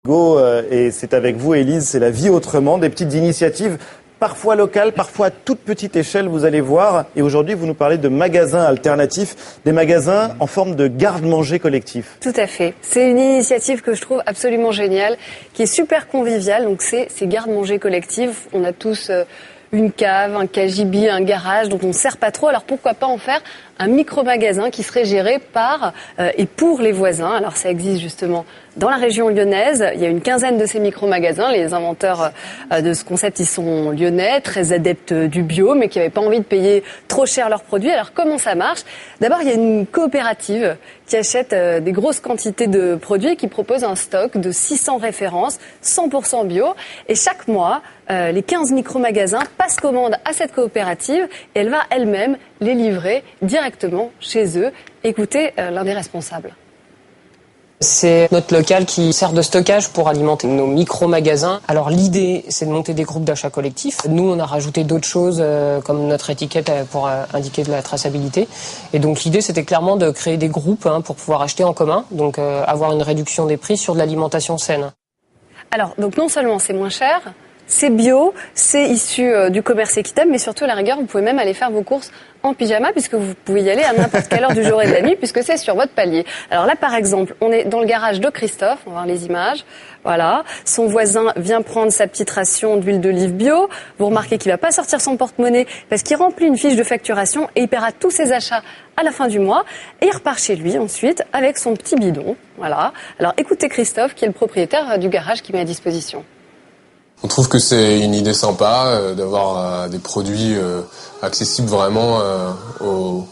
Et c'est avec vous, Élise, c'est la vie autrement, des petites initiatives parfois locales, parfois à toute petite échelle, vous allez voir. Et aujourd'hui, vous nous parlez de magasins alternatifs, des magasins en forme de garde-manger collectif. Tout à fait. C'est une initiative que je trouve absolument géniale, qui est super conviviale. Donc c'est ces garde-manger collectifs. On a tous une cave, un cagibi, un garage dont on ne sert pas trop. Alors pourquoi pas en faire un micro-magasin qui serait géré par et pour les voisins. Alors ça existe justement dans la région lyonnaise. Il y a une quinzaine de ces micro-magasins. Les inventeurs de ce concept, ils sont lyonnais, très adeptes du bio, mais qui n'avaient pas envie de payer trop cher leurs produits. Alors comment ça marche ? D'abord, il y a une coopérative qui achète des grosses quantités de produits et qui propose un stock de 600 références, 100% bio. Et chaque mois, les 15 micro-magasins passent commande à cette coopérative et elle va elle-même les livrer directement chez eux. Écoutez l'un des responsables. C'est notre local qui sert de stockage pour alimenter nos micro-magasins. Alors l'idée, c'est de monter des groupes d'achat collectifs. Nous, on a rajouté d'autres choses comme notre étiquette pour indiquer de la traçabilité. Et donc l'idée, c'était clairement de créer des groupes pour pouvoir acheter en commun, donc avoir une réduction des prix sur de l'alimentation saine. Alors, donc non seulement c'est moins cher, c'est bio, c'est issu du commerce équitable, mais surtout à la rigueur, vous pouvez même aller faire vos courses en pyjama puisque vous pouvez y aller à n'importe quelle heure du jour et de la nuit puisque c'est sur votre palier. Alors là, par exemple, on est dans le garage de Christophe, on va voir les images. Voilà, son voisin vient prendre sa petite ration d'huile d'olive bio. Vous remarquez qu'il va pas sortir son porte-monnaie parce qu'il remplit une fiche de facturation et il paiera tous ses achats à la fin du mois et il repart chez lui ensuite avec son petit bidon. Voilà. Alors écoutez Christophe qui est le propriétaire du garage qui met à disposition. On trouve que c'est une idée sympa d'avoir des produits accessibles vraiment au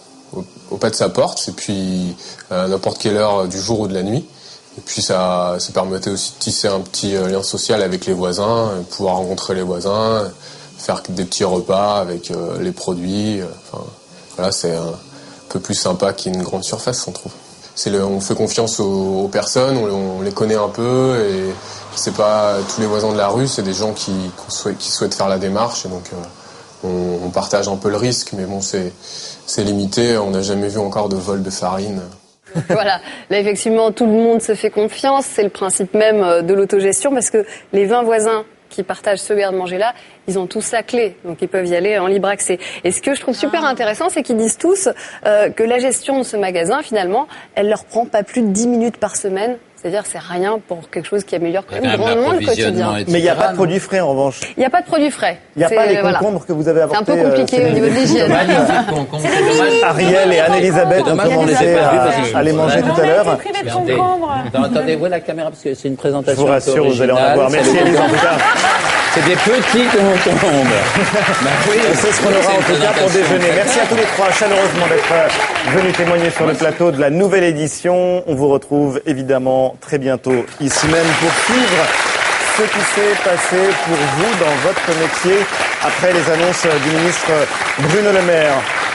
pas de sa porte et puis à n'importe quelle heure du jour ou de la nuit. Et puis ça permettait aussi de tisser un petit lien social avec les voisins, pouvoir rencontrer les voisins, faire des petits repas avec les produits. Voilà, c'est un peu plus sympa qu'une grande surface, on trouve. On fait confiance aux personnes, on les connaît un peu et c'est pas tous les voisins de la rue, c'est des gens qui souhaitent faire la démarche et donc on partage un peu le risque, mais bon c'est limité, on n'a jamais vu encore de vol de farine. Voilà, là effectivement tout le monde se fait confiance, c'est le principe même de l'autogestion parce que les 20 voisins qui partagent ce garde-manger-là, ils ont tous la clé, donc ils peuvent y aller en libre accès. Et ce que je trouve super intéressant, c'est qu'ils disent tous que la gestion de ce magasin, finalement, elle leur prend pas plus de 10 minutes par semaine. C'est-à-dire c'est rien pour quelque chose qui améliore quand même grandement le quotidien. Mais il n'y a pas de produits frais en revanche. Il n'y a pas de produits frais. Il n'y a pas les concombres que vous avez apportés. C'est un peu compliqué au niveau de l'hygiène. Ariel et Anne-Elisabeth ont commencé à les manger tout à l'heure. Attendez, voilà la caméra parce que c'est une présentation. Je vous rassure, vous allez en avoir. Merci Élise en tout cas. C'est des petits concombres. C'est ce qu'on aura en tout cas pour déjeuner. Merci à tous les trois chaleureusement d'être venus témoigner sur le plateau de la nouvelle édition. On vous retrouve évidemment très bientôt ici même pour suivre ce qui s'est passé pour vous dans votre métier après les annonces du ministre Bruno Le Maire.